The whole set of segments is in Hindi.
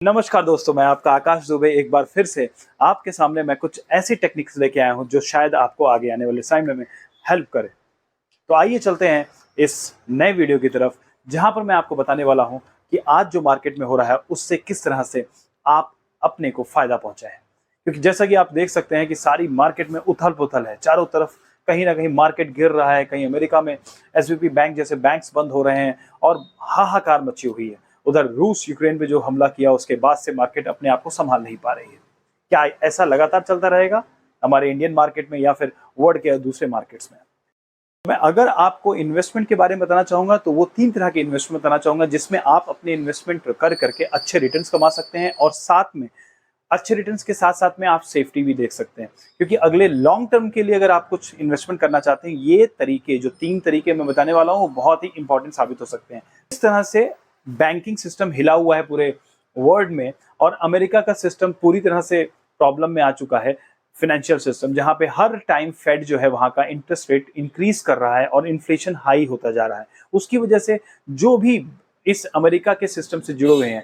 नमस्कार दोस्तों, मैं आपका आकाश दुबे एक बार फिर से आपके सामने मैं कुछ ऐसी टेक्निक्स लेके आया हूं जो शायद आपको आगे आने वाले समय में हेल्प करे। तो आइए चलते हैं इस नए वीडियो की तरफ, जहां पर मैं आपको बताने वाला हूं कि आज जो मार्केट में हो रहा है उससे किस तरह से आप अपने को फायदा पहुंचाएं। क्योंकि जैसा कि आप देख सकते हैं कि सारी मार्केट में उथल पुथल है, चारों तरफ कहीं ना कहीं मार्केट गिर रहा है। कहीं अमेरिका में एसवीबी बैंक जैसे बैंक्स बंद हो रहे हैं और हाहाकार मची हुई है। उधर रूस यूक्रेन पे जो हमला किया उसके बाद से मार्केट अपने आप को संभाल नहीं पा रही है। क्या ऐसा लगातार चलता रहेगा हमारे इंडियन मार्केट में या फिर वर्ल्ड के दूसरे मार्केट्स में? मैं अगर आपको इन्वेस्टमेंट के बारे में बताना चाहूंगा तो वो 3 तरह के इन्वेस्टमेंट बताना चाहूंगा, जिसमें आप अपने इन्वेस्टमेंट कर करके अच्छे रिटर्न्स कमा सकते हैं और साथ में अच्छे रिटर्न्स के साथ साथ में आप सेफ्टी भी देख सकते हैं। क्योंकि अगले लॉन्ग टर्म के लिए अगर आप कुछ इन्वेस्टमेंट करना चाहते हैं, ये तरीके जो 3 तरीके मैं बताने वाला हूँ वो बहुत ही इंपॉर्टेंट साबित हो सकते हैं। इस तरह से बैंकिंग सिस्टम हिला हुआ है पूरे वर्ल्ड में और अमेरिका का सिस्टम पूरी तरह से प्रॉब्लम में आ चुका है। फाइनेंशियल सिस्टम जहां पे हर टाइम फेड जो है वहां का इंटरेस्ट रेट इंक्रीज कर रहा है और इन्फ्लेशन हाई होता जा रहा है। उसकी वजह से जो भी इस अमेरिका के सिस्टम से जुड़े हुए हैं,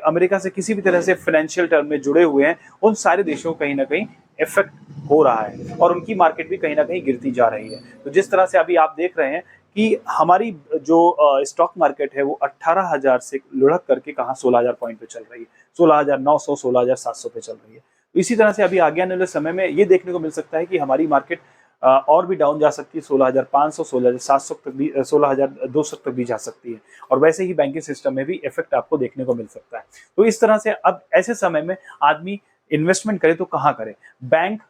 अमेरिका से किसी भी तरह से फाइनेंशियल टर्म में जुड़े हुए हैं, उन सारे देशों को कहीं ना कहीं इफेक्ट हो रहा है और उनकी मार्केट भी कहीं ना कहीं गिरती जा रही है। तो जिस तरह से अभी आप देख रहे हैं कि हमारी जो स्टॉक मार्केट है वो 18,000 से लुढ़क करके कहाँ 16,000 पॉइंट पे चल रही है, 16,900 16,700 पे चल रही है। तो इसी तरह से अभी आगे आने वाले समय में ये देखने को मिल सकता है कि हमारी मार्केट और भी डाउन जा सकती है, 16,500 16,700 तक भी, 16,200 तक भी जा सकती है। और वैसे ही बैंकिंग सिस्टम में भी इफेक्ट आपको देखने को मिल सकता है। तो इस तरह से अब ऐसे समय में आदमी इन्वेस्टमेंट करे तो कहाँ करे? बैंक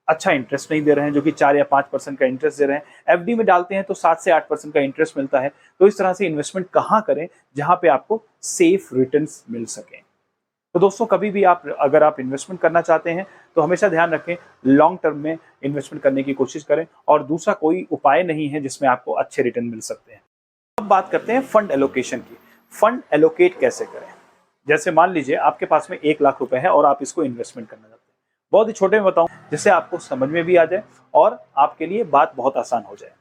अच्छा इंटरेस्ट नहीं दे रहे हैं, जो कि 4 या 5% का इंटरेस्ट दे रहे हैं। एफडी में डालते हैं तो 7 से 8% का इंटरेस्ट मिलता है। तो इस तरह से इन्वेस्टमेंट कहाँ करें जहां पे आपको सेफ रिटर्न्स मिल सके? तो दोस्तों, कभी भी अगर आप इन्वेस्टमेंट करना चाहते हैं तो हमेशा ध्यान रखें, लॉन्ग टर्म में इन्वेस्टमेंट करने की कोशिश करें और दूसरा कोई उपाय नहीं है जिसमें आपको अच्छे रिटर्न मिल सकते हैं। अब बात करते हैं फंड एलोकेशन की। फंड एलोकेट कैसे करें? जैसे मान लीजिए आपके पास में 1 लाख रुपए है और आप इसको इन्वेस्टमेंट करना चाहते हैं। बहुत ही छोटे में बताऊं जिससे आपको समझ में भी आ जाए और आपके लिए बात बहुत आसान हो जाए।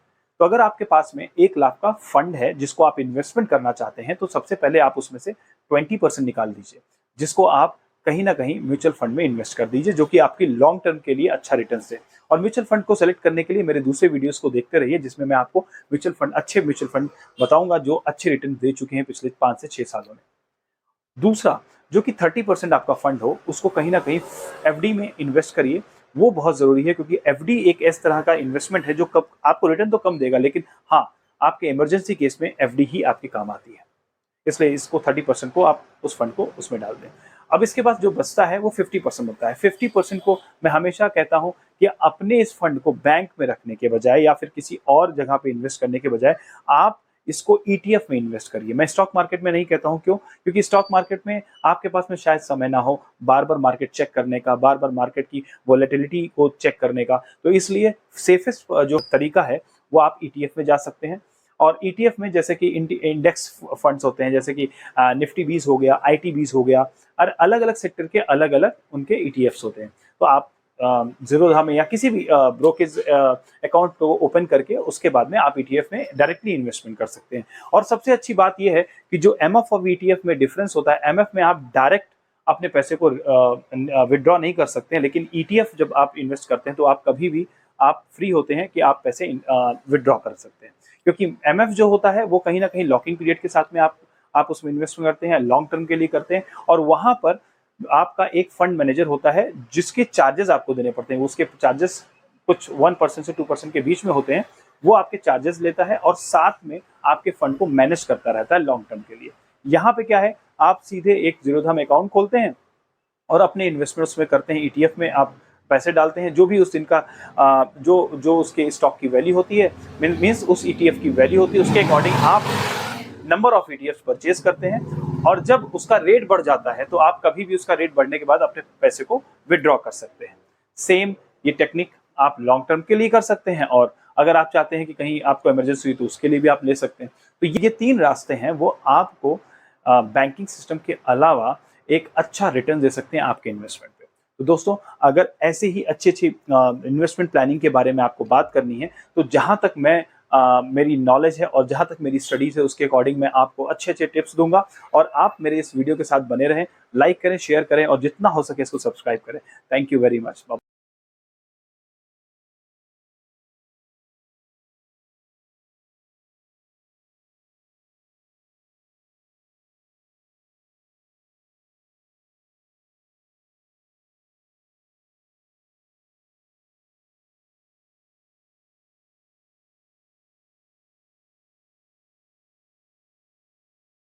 तो अगर आपके पास में 1 लाख का फंड है जिसको आप इन्वेस्टमेंट करना चाहते हैं, तो सबसे पहले आप उसमें से 20% निकाल दीजिए, जिसको आप कहीं ना कहीं म्यूचुअल फंड में इन्वेस्ट कर दीजिए, जो कि आपकी लॉन्ग टर्म के लिए अच्छा रिटर्न दे। और म्यूचुअल फंड को सेलेक्ट करने के लिए मेरे दूसरे वीडियोस को देखते रहिए, जिसमें मैं आपको अच्छे म्यूचुअल फंड बताऊंगा जो अच्छे रिटर्न दे चुके हैं पिछले 5 से 6 सालों में। दूसरा, जो कि 30% आपका फंड हो, उसको कहीं ना कहीं एफडी में इन्वेस्ट करिए। वो बहुत जरूरी है क्योंकि एफडी एक इस तरह का इन्वेस्टमेंट है जो कब आपको रिटर्न तो कम देगा, लेकिन हाँ, आपके इमरजेंसी केस में एफडी ही आपके काम आती है। इसलिए इसको 30% को आप उस फंड को उसमें डाल दें। अब इसके पास जो बचता है वो 50% होता है। 50% को मैं हमेशा कहता हूं कि अपने इस फंड को बैंक में रखने के बजाय या फिर किसी और जगह पे इन्वेस्ट करने के बजाय आप इसको ईटीएफ में इन्वेस्ट करिए। मैं स्टॉक मार्केट में नहीं कहता हूं, क्यों? क्योंकि स्टॉक मार्केट में आपके पास में शायद समय ना हो बार बार मार्केट चेक करने का, बार बार मार्केट की वोलेटिलिटी को चेक करने का। तो इसलिए सेफेस्ट जो तरीका है वो आप ईटीएफ में जा सकते हैं। और ईटीएफ में जैसे कि इंडेक्स फंड्स होते हैं, जैसे कि निफ्टी 20 हो गया, आईटी 20 हो गया, और अलग अलग सेक्टर के अलग अलग उनके ईटीएफ्स होते हैं। तो आप जीरोधा में या किसी भी ब्रोकेज अकाउंट को ओपन करके उसके बाद में आप ईटीएफ में डायरेक्टली इन्वेस्टमेंट कर सकते हैं। और सबसे अच्छी बात यह है कि जो एमएफ और ईटीएफ में डिफरेंस होता है, एमएफ में आप डायरेक्ट अपने पैसे को विड्रॉ नहीं कर सकते हैं, लेकिन ईटीएफ जब आप इन्वेस्ट करते हैं तो आप कभी भी आप फ्री होते हैं कि आप पैसे विड्रॉ कर सकते हैं। क्योंकि एमएफ जो होता है वो कहीं ना कहीं लॉकिंग पीरियड के साथ में आप उसमें इन्वेस्टमेंट करते हैं, लॉन्ग टर्म के लिए करते हैं, और वहां पर आपका एक फंड मैनेजर होता है जिसके चार्जेस आपको देने पड़ते हैं। उसके चार्जेस कुछ 1% से 2% के बीच में होते हैं। वो आपके चार्जेस लेता है और साथ में आपके फंड को मैनेज करता रहता है लॉन्ग टर्म के लिए। यहाँ पे क्या है, आप सीधे एक जीरोधा में अकाउंट खोलते हैं और अपने इन्वेस्टमेंट्स में करते हैं। ईटीएफ में आप पैसे डालते हैं, जो भी उस दिन का जो उसके स्टॉक की वैल्यू होती है, मीन्स उस ईटीएफ की वैल्यू होती है, उसके अकॉर्डिंग आप नंबर ऑफ ईटीएफ परचेज करते हैं। और जब उसका रेट बढ़ जाता है तो आप कभी भी उसका रेट बढ़ने के बाद अपने पैसे को विड्रॉ कर सकते हैं। सेम ये टेक्निक आप लॉन्ग टर्म के लिए कर सकते हैं, और अगर आप चाहते हैं कि कहीं आपको इमरजेंसी हुई तो उसके लिए भी आप ले सकते हैं। तो ये 3 रास्ते हैं वो आपको बैंकिंग सिस्टम के अलावा एक अच्छा रिटर्न दे सकते हैं आपके इन्वेस्टमेंट पे। तो दोस्तों, अगर ऐसे ही अच्छी अच्छी इन्वेस्टमेंट प्लानिंग के बारे में आपको बात करनी है तो जहां तक मैं मेरी नॉलेज है और जहाँ तक मेरी स्टडीज़ है उसके अकॉर्डिंग मैं आपको अच्छे अच्छे टिप्स दूंगा। और आप मेरे इस वीडियो के साथ बने रहें, लाइक करें, शेयर करें और जितना हो सके इसको सब्सक्राइब करें। Thank you very much.